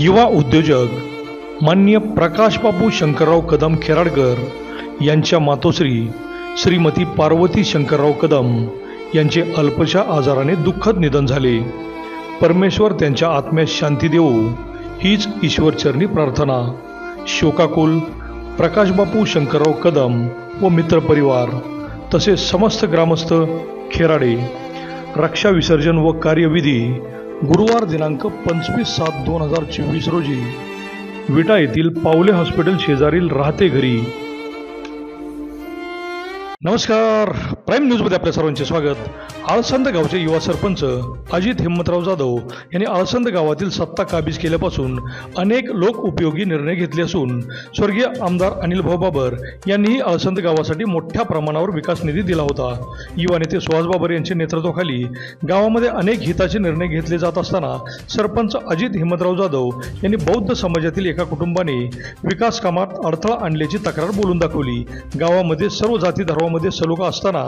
युवा उद्योजक माननीय प्रकाशबापू शंकरराव कदम खेराडकर यांच्या मातोश्री श्रीमती पार्वती शंकरराव कदम यांचे अल्पशा आजाराने दुःखद निधन झाले। परमेश्वर त्यांच्या आत्म्यास शांती देवो हीच ईश्वरचरणी प्रार्थना। शोकाकुल प्रकाशबापू शंकरराव कदम व मित्रपरिवार तसेच समस्त ग्रामस्थ खेराडे। रक्षा विसर्जन व कार्यविधी गुरुवार दिनांक 25/7/2024 रोजी विटा येथील पावले हॉस्पिटल शेजारील राहते घरी। नमस्कार, प्राईम न्यूजमध्ये आपल्या सर्वांचे स्वागत। आळसंद गावचे युवा सरपंच अजित हिम्मतराव जाधव यांनी आळसंद गावातील सत्ता काबीज केल्यापासून अनेक लोक उपयोगी निर्णय घेतले असून स्वर्गीय आमदार अनिल भाऊ बाबर यांनीही आळसंद गावासाठी मोठ्या प्रमाणावर विकास निधी दिला होता। युवा नेते सुहास बाबर यांच्या नेतृत्वाखाली गावामध्ये अनेक हिताचे निर्णय घेतले जात असताना सरपंच अजित हिम्मतराव जाधव यांनी बौद्ध समाजातील एका कुटुंबाने विकास कामात अडथळा आणल्याची तक्रार बोलून दाखवली। गावामध्ये सर्व जाती धर्मामध्ये सलोखा असताना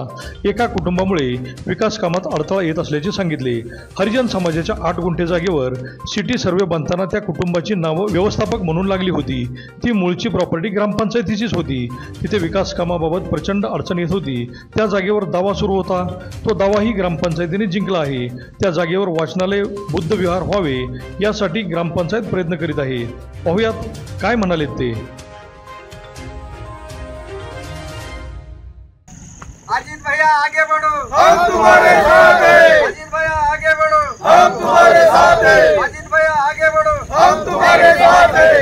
एका कुटुंबामुळे विकास कामात अडथळा येत असल्याचे सांगितले। हरिजन समाजाच्या 8 गुंठे जागेवर सिटी सर्वे बांधताना त्या कुटुंबाची नावं व्यवस्थापक म्हणून लागली होती। ती मूळची प्रॉपर्टी ग्रामपंचायतीचीच होती। तिथे विकास कामाबाबत प्रचंड अडचण येत होती। त्या जागेवर दावा सुरू होता, तो दावाही ग्रामपंचायतीने जिंकला आहे। त्या जागेवर वाचनालय बुद्ध विहार व्हावे यासाठी ग्रामपंचायत प्रयत्न करीत आहे। पाहुयात काय म्हणालेत ते। अजीत भैया आगे बढ़ो, हम तुम्हारे साथ हैं। अजीत भैया आगे बढ़ो, हम तुम्हारे साथ हैं। अजीत भैया आगे बढ़ो, हम तुम्हारे साथ हैं।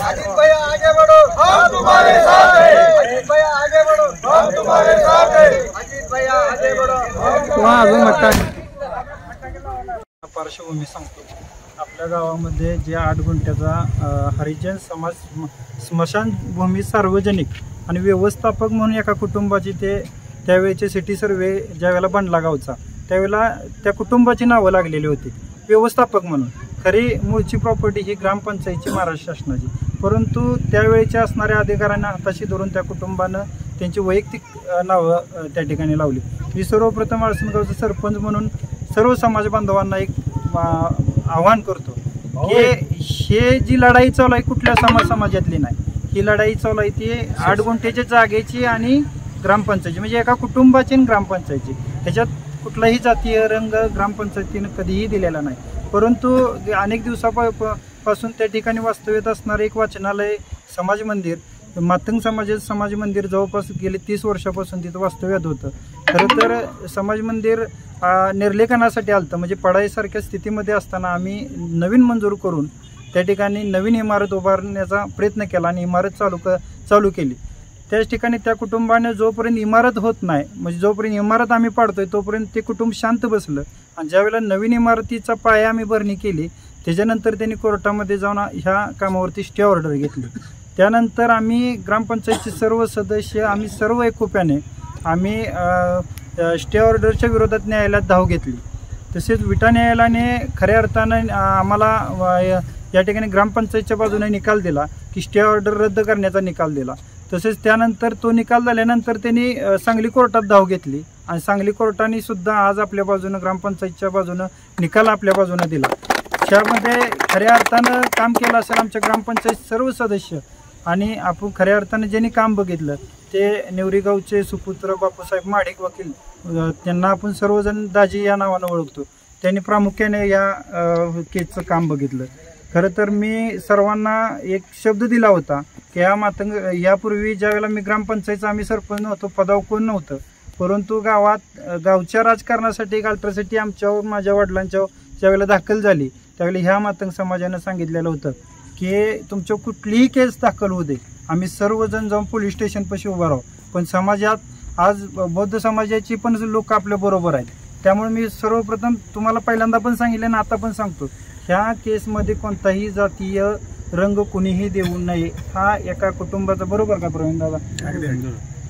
अजीत भैया आगे बढ़ो, हम तुम्हारे साथ हैं। अजीत भैया आगे बढ़ो, हम तुम्हारे साथ हैं। अजीत भैया आगे बढ़ो। पार्श्वभूमी सांगतो। आपल्या गावामध्ये जे 8 गुंठ्याचा हरिजन समाज स्मशानभूमी सार्वजनिक आणि व्यवस्थापक म्हणून एका कुटुंबाची ते त्यावेळेचे सिटी सर्वे ज्यावेळेला बनला गावचा त्यावेळेला त्या कुटुंबाची नावं लागलेली होती व्यवस्थापक म्हणून। खरी मूळची प्रॉपर्टी ही ग्रामपंचायतीची महाराष्ट्र शासनाची, परंतु त्यावेळेच्या असणाऱ्या अधिकाऱ्यांना हाताशी धरून त्या कुटुंबानं त्यांची वैयक्तिक नावं त्या ठिकाणी लावली। मी सर्वप्रथम आळसंदगावचा सरपंच म्हणून सर्व समाज बांधवांना एक आवाहन करतो की हे जी लढाई चालू आहे कुठल्या समाजातली नाही, ही लढाई चालू आहे ती 8 गुंठ्याच्या जागेची आणि ग्रामपंचायती म्हणजे एका कुटुंबाची आणि ग्रामपंचायतीची। ह्याच्यात कुठलाही जातीय रंग ग्रामपंचायतीनं कधीही दिलेला नाही, परंतु अनेक दिवसापासून त्या ठिकाणी वास्तव्यात असणारे एक वाचनालय समाज मंदिर मातंग समाजाचं समाज मंदिर जवळपास गेले 30 वर्षापासून तिथं वास्तव्यात होतं। खरं तर समाज मंदिर निर्लेखनासाठी आलं म्हणजे पडाईसारख्या स्थितीमध्ये असताना आम्ही नवीन मंजूर करून त्या ठिकाणी नवीन इमारत उभारण्याचा प्रयत्न केला आणि इमारत चालू केली। त्याच ठिकाणी त्या कुटुंबाने जोपर्यंत इमारत होत नाही म्हणजे जोपर्यंत इमारत आम्ही पाडतोय तोपर्यंत ते कुटुंब शांत बसलं आणि ज्यावेळेला नवीन इमारतीचा पाया आम्ही भरणी केली त्याच्यानंतर त्यांनी कोर्टामध्ये जाऊन ह्या कामावरती स्टे ऑर्डर घेतली। त्यानंतर आम्ही ग्रामपंचायतचे सर्व सदस्य आम्ही सर्व एकोप्याने आम्ही स्टे ऑर्डरच्या विरोधात न्यायालयात धाव घेतली। तसेच विटा न्यायालयाने खऱ्या अर्थानं आम्हाला या ठिकाणी ग्रामपंचायतच्या बाजूने निकाल दिला की स्टे ऑर्डर रद्द करण्याचा निकाल दिला। तसेच त्यानंतर तो निकाल झाल्यानंतर त्यांनी सांगली कोर्टात धाव घेतली आणि सांगली कोर्टाने सुद्धा आज आपल्या बाजूनं ग्रामपंचायतच्या बाजूनं निकाल आपल्या बाजूनं दिला। त्यामध्ये खऱ्या अर्थानं काम केलं असेल आमच्या ग्रामपंचायत सर्व सदस्य आणि आपण खऱ्या अर्थानं ज्यांनी काम बघितलं ते नेवरी गावचे सुपुत्र बापूसाहेब माडिक वकील, त्यांना आपण सर्वजण दाजी या नावानं ओळखतो। त्यांनी प्रामुख्याने या केसचं काम बघितलं। खरं तर मी सर्वांना एक शब्द दिला होता की यापूर्वी ज्यावेळेला मी ग्रामपंचायतचा आम्ही सरपंच नव्हतो, पदावर कोण नव्हतं, परंतु गावच्या राजकारणासाठी एक अल्ट्रासिटी आमच्यावर माझ्या वडिलांच्यावर ज्यावेळेला दाखल झाली त्यावेळेला ह्या मातंग समाजानं सांगितलेलं होतं की तुमच्या कुठलीही केस दाखल होऊ दे, आम्ही सर्वजण जाऊन पोलीस स्टेशनपाशी उभा राहू, पण समाजात आज बौद्ध समाजाची पण लोक आपल्या बरोबर आहेत। त्यामुळे मी सर्वप्रथम तुम्हाला पहिल्यांदा पण सांगितलं आणि आता पण सांगतो, ह्या केसमध्ये कोणताही जातीय रंग कुणीही देऊ नये हा एका कुटुंबाचा, बरोबर का प्रवीण दादा?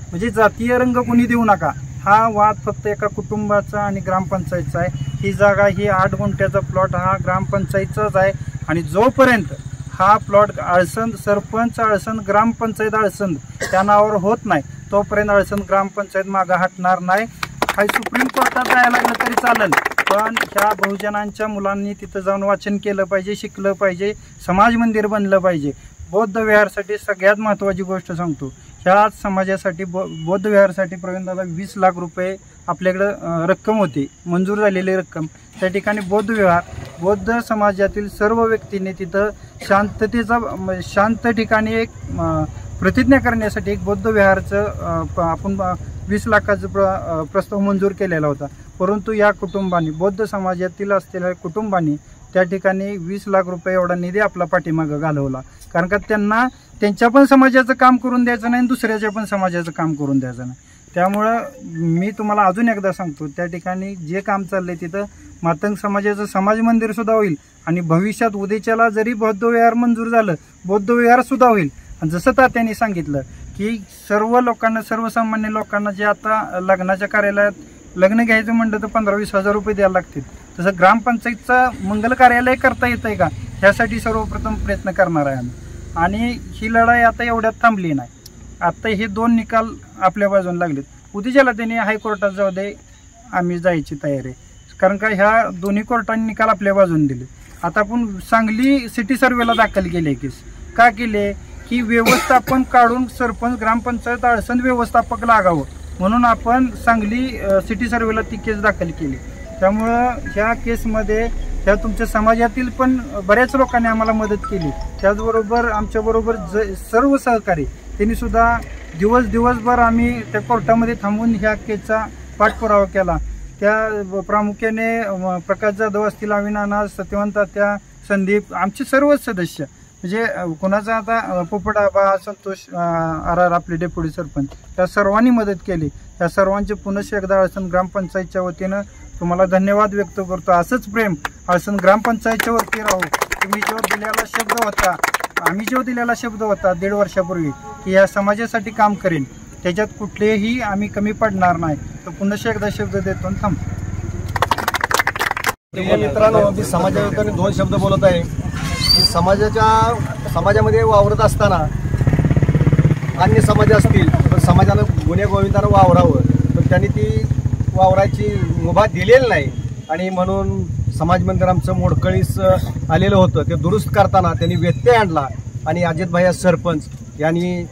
म्हणजे जातीय रंग कुणी देऊ नका, हा वाद फक्त एका कुटुंबाचा आणि ग्रामपंचायतचा आहे। ही जागा ही 8 गुंठ्याचा प्लॉट हा ग्रामपंचायतचाच आहे आणि जोपर्यंत हा प्लॉट आळसंद सरपंच आळसंद ग्रामपंचायत आळसंद त्या नावावर होत नाही तोपर्यंत आळसंद ग्रामपंचायत मागं हटणार नाही। काही सुप्रीम कोर्टात जायला लागलं तरी चालेल, पण ह्या बहुजनांच्या मुलांनी तिथं जाऊन वाचन केलं पाहिजे, शिकलं पाहिजे, समाज मंदिर बनलं पाहिजे. बौद्ध विहारसाठी सगळ्यात महत्त्वाची गोष्ट सांगतो, ह्या समाजासाठी बौद्ध विहारसाठी प्रवीणदादा 20 लाख रुपये आपल्याकडं रक्कम होती, मंजूर झालेली रक्कम. त्या ठिकाणी बौद्ध विहार, बौद्ध समाजातील सर्व व्यक्तींनी तिथं शांत ठिकाणी एक प्रतिज्ञा करण्यासाठी एक बौद्ध विहारचं आपण 20 लाखाचा प्रस्ताव मंजूर केलेला होता. परंतु या कुटुंबांनी, बौद्ध समाजातील असलेल्या कुटुंबांनी त्या ठिकाणी 20 लाख रुपये एवढा निधी आपला पाठीमागं घालवला. कारण का त्यांना त्यांच्या पण समाजाचं काम करून द्यायचं नाही आणि दुसऱ्याच्या पण समाजाचं काम करून द्यायचं नाही. त्यामुळं मी तुम्हाला अजून एकदा सांगतो, त्या ठिकाणी जे काम चाललंय तिथं मातंग समाजाचं समाज मंदिर सुद्धा होईल आणि भविष्यात उद्याच्याला जरी बौद्ध विहार मंजूर झालं, बौद्ध विहार सुद्धा होईल. आणि जसं तात्यांनी सांगितलं की सर्व लोकांना, सर्वसामान्य लोकांना जे आता लग्नाच्या कार्यालयात लग्न घ्यायचं म्हणलं तर 15-20 हजार रुपये द्यायला लागतील, तसं ग्रामपंचायतचं मंगल कार्यालय करता येतं आहे का, ह्यासाठी सर्वप्रथम प्रयत्न करणार आहे आम्ही. आणि ही लढाई आता एवढ्यात थांबली नाही. आता हे 2 निकाल आपल्या बाजूने लागलेत. उद्याच्याला त्यांनी हायकोर्टात जाऊ दे, आम्ही जायची तयारी आहे. कारण का ह्या दोन्ही कोर्टांनी निकाल आपल्या बाजूने दिले. आता आपण सांगली सिटी सर्वेला दाखल केले केस. का केले की व्यवस्थापन काढून सरपंच, ग्रामपंचायत, अळसंद व्यवस्थापक लागावं म्हणून आपण सांगली सिटी सर्वेला ती केस दाखल केली. त्यामुळं ह्या केसमध्ये ह्या तुमच्या समाजातील पण बऱ्याच लोकांनी आम्हाला मदत केली. त्याचबरोबर आमच्याबरोबर सर्व सहकारी त्यांनी सुद्धा दिवसभर आम्ही त्या कोर्टामध्ये थांबून ह्या केसचा पाठपुरावा केला. त्या प्रामुख्याने प्रकाश जाधव असतील, अविनाना, सत्यवंत, त्या संदीप, आमचे सर्वच सदस्य, म्हणजे कोणाचा आता पोपट आबा, संतोष आर आपले डेप्युटी सरपंच, त्या सर्वांनी मदत केली. त्या सर्वांचे पुनश्च एकदा अळसंद ग्रामपंचायतच्या वतीनं तुम्हाला धन्यवाद व्यक्त करतो. असंच प्रेम अळसंद ग्रामपंचायतच्या वरती राहू. तुम्ही जो दिलेला शब्द होता, आम्ही जो दिलेला शब्द होता 1.5 वर्षापूर्वी की या समाजासाठी काम करेन, त्याच्यात कुठलेही आम्ही कमी पडणार नाही. तर पुनश्च एकदा शब्द देतो आणि थांबतो. मित्रांनो, मी समाजाविषयी 2 शब्द बोलत आहे की समाजामध्ये वावरत असताना अन्य समाज असतील पण समाजानं गुण्यागोविंदानं वावरावं, पण त्यांनी ती वावराची मुभा दिलेली नाही. आणि म्हणून समाज मंदिर आमचं मोडकळीस आलेलं होतं, ते दुरुस्त करताना त्यांनी व्यत्यय आणला. आणि अजितभाई सरपंच यांनी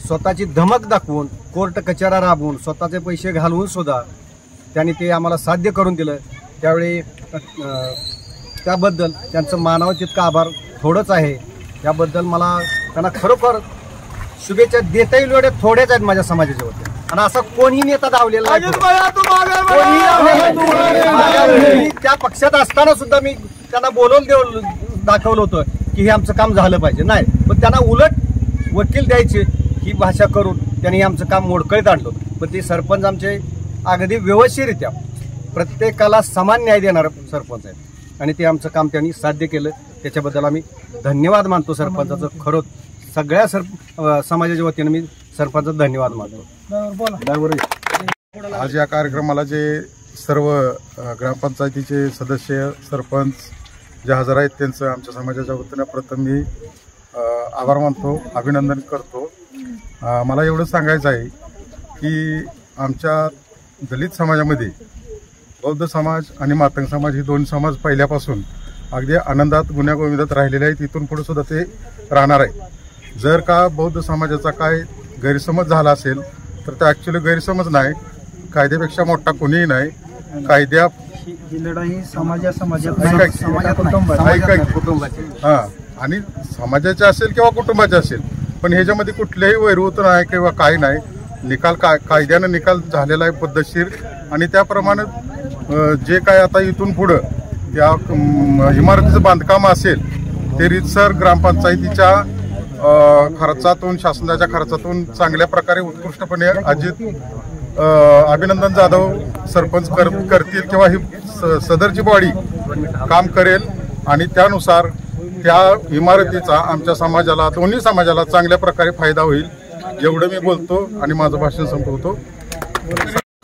स्वतःची धमक दाखवून, कोर्ट कचेऱ्या राबवून, स्वतःचे पैसे घालवून सुद्धा त्यांनी ते आम्हाला साध्य करून दिलं. त्यावेळी त्याबद्दल त्यांचं मानावं तितकं आभार थोडंच आहे. याबद्दल मला त्यांना खरोखर शुभेच्छा देता येईल एवढ्या थोड्याच आहेत माझ्या समाजाच्या वतीने. आणि असा कोणी नेता धावलेला नाही. त्या पक्षात असताना सुद्धा मी त्यांना बोलवून दाखवलं होतं की हे आमचं काम झालं पाहिजे, नाही पण त्यांना उलट वकील द्यायचे ही भाषा करून त्यांनी आमचं काम मोडकळीत आणलं. पण ते सरपंच आमचे अगदी व्यवस्थितरित्या प्रत्येकाला समान न्याय देणारं सरपंच आहेत आणि ते आमचं काम त्यांनी साध्य केलं. त्याच्याबद्दल आम्ही धन्यवाद मानतो सरपंचाचं. खरंच सगळ्या समाजाच्या वतीनं मी सरपंचाचा धन्यवाद मानतो. आज या कार्यक्रमाला जे सर्व ग्रामपंचायतीचे सदस्य, सरपंच जे हजर आहेत त्यांचं आमच्या समाजाच्या वतीनं प्रथम मी आभार मानतो, अभिनंदन करतो. मला एवढं सांगायचं आहे की आमच्या दलित समाजामध्ये बौद्ध समाज आणि मातंग समाज हे 2 समाज पहिल्यापासून अगदी आनंदात, गुण्यागोविंदात राहिलेले आहेत. इथून पुढे सुद्धा ते राहणार आहे. जर का बौद्ध समाजाचा काय गैरसमज झाला असेल तर ते ॲक्च्युली गैरसमज नाही, कायद्यापेक्षा मोठा कोणीही नाही. कायद्या ही लढाई समाजाची हां आणि समाजाचे असेल किंवा कुटुंबाचे असेल, पण ह्याच्यामध्ये कुठलेही वैरवत नाही किंवा काही नाही. निकाल कायद्यानं निकाल झालेला आहे पद्धतशीर. आणि त्याप्रमाणे जे काय आता इथून पुढं त्या इमारतीचं बांधकाम असेल ते रीतसर ग्रामपंचायतीच्या खर्चातून, शासनाच्या खर्चातून चांगल्या प्रकारे उत्कृष्टपणे अभिनंदन जाधव सरपंच करतील किंवा ही सदरची बॉडी काम करेल. आणि त्यानुसार त्या इमारतीचा आमच्या समाजाला, दोन्ही समाजाला चांगल्या प्रकारे फायदा होईल एवढं मी बोलतो आणि माझं भाषण संपवतो.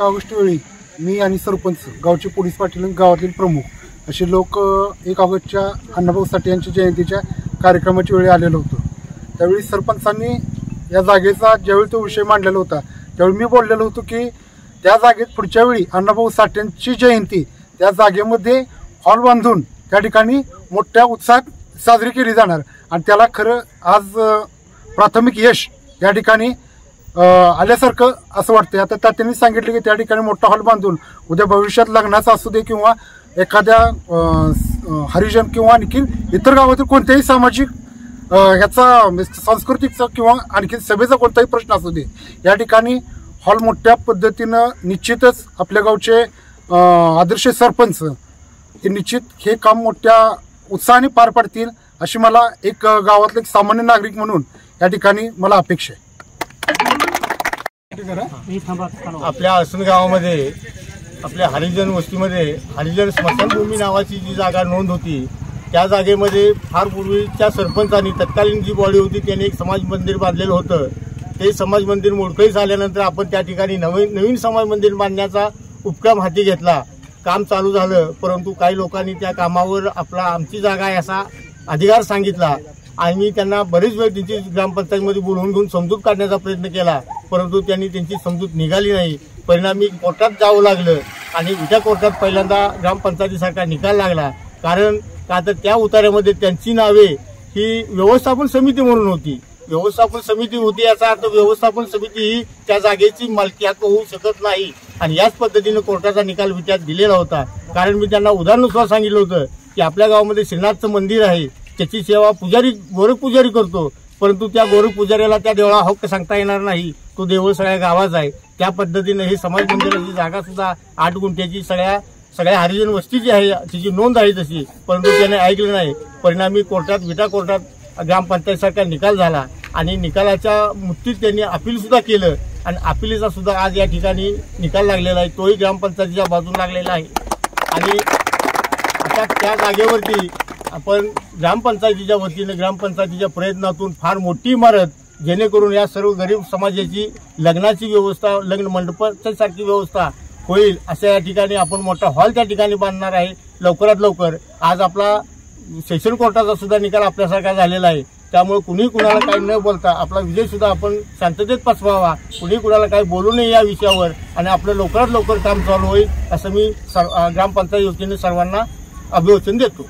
ऑगस्ट वेळी मी आणि सरपंच, गावचे पोलीस पाटील, गावातील प्रमुख असे लोक 1 ऑगस्टच्या अण्णाभाऊ साठे यांच्या जयंतीच्या कार्यक्रमाच्या वेळी आलेलो होतो. त्यावेळी सरपंचांनी या जागेचा ज्यावेळी तो विषय मांडलेला होता त्यावेळी मी बोललेलो होतो की त्या जागेत पुढच्या वेळी अण्णाभाऊ साठेंची जयंती त्या जागेमध्ये हॉल बांधून त्या ठिकाणी मोठ्या उत्साहात साजरी केली जाणार आणि त्याला खरं आज प्राथमिक यश या ठिकाणी आल्यासारखं असं वाटतंय. आता त्यांनी सांगितलं की त्या ठिकाणी मोठा हॉल बांधून उद्या भविष्यात लग्नाचा असू दे किंवा एखाद्या हरिजन किंवा आणखी इतर गावातील कोणत्याही सामाजिक ह्याचा सांस्कृतिकचा किंवा आणखी सभेचा कोणताही प्रश्न असू दे या ठिकाणी हॉल मोठ्या पद्धतीनं निश्चितच आपल्या गावचे आदर्श सरपंच हे निश्चित हे काम मोठ्या उत्साहाने पार पाडतील अशी मला एक गावातले एक सामान्य नागरिक म्हणून या ठिकाणी मला अपेक्षा आहे. आपल्या आळसंद गावामध्ये आपल्या हरिजन वस्तीमध्ये हरिजन स्मशानभूमी नावाची जी जागा नोंद होती त्या जागेमध्ये फार पूर्वीच्या सरपंचांनी तत्कालीन जी बॉडी होती त्याने एक समाज मंदिर बांधलेलं होतं. ते समाज मंदिर मोडकळीस झाल्यानंतर आपण त्या ठिकाणी नवीन समाज मंदिर बांधण्याचा उपक्रम हाती घेतला. काम चालू झालं, परंतु काही लोकांनी त्या कामावर आमची जागा आहे असा अधिकार सांगितला आणि त्यांना बरेच वेळ त्यांची ग्रामपंचायतीमध्ये बोलवून घेऊन समजूत काढण्याचा प्रयत्न केला, परंतु त्यांनी त्यांची समजूत निघाली नाही. परिणामी कोर्टात जावं लागलं आणि उद्या कोर्टात पहिल्यांदा ग्रामपंचायतीसारखा निकाल लागला. कारण का तर त्या उतार्यामध्ये त्यांची नावे ही व्यवस्थापन समिती म्हणून होती. व्यवस्थापन समिती होती याचा अर्थ व्यवस्थापन समिती ही त्या जागेची मालकी हक्क होऊ शकत नाही आणि याच पद्धतीने कोर्टाचा निकाल विचार दिलेला होता. कारण मी त्यांना उदाहरण सुद्धा सांगितलं होतं की आपल्या गावामध्ये श्रीनाथचं मंदिर आहे, त्याची सेवा गोरख पुजारी करतो, परंतु त्या गोरख पुजाऱ्याला त्या देवळा हक्क सांगता येणार नाही, तो देवळ सगळ्या गावाचा आहे. त्या पद्धतीने ही समाज मंदिराची जागा सुद्धा 8 गुंठ्याची सगळ्या हरिजन वस्तीची आहे, तिची नोंद आहे तशी, परंतु त्याने ऐकलं नाही. परिणामी विटा कोर्टात ग्रामपंचायतीसारखा निकाल झाला आणि निकालाच्या मुक्तीत त्यांनी अपील सुद्धा केलं आणि अपिलीचा सुद्धा आज या ठिकाणी निकाल लागलेला आहे, तोही ग्रामपंचायतीच्या बाजून लागलेला आहे. आणि आता त्या जागेवरती आपण ग्रामपंचायतीच्या वतीने ग्रामपंचायतीच्या प्रयत्नातून फार मोठी इमारत जेणेकरून या सर्व गरीब समाजाची लग्नाची व्यवस्था, लग्न मंडपासारखी व्यवस्था होईल अशा या ठिकाणी आपण मोठा हॉल त्या ठिकाणी बांधणार आहे लवकरात लवकर. आज आपला सेशन कोर्टाचा सुद्धा निकाल आपल्यासारखा झालेला आहे, त्यामुळे कुणी कुणाला काही न बोलता आपला विजय सुद्धा आपण शांततेत पचवावा, कुणी कुणाला काही बोलू नये या विषयावर आणि आपलं लवकरात लवकर काम चालू होईल असं मी ग्रामपंचायत वतीने सर्वांना अभिवचन देतो.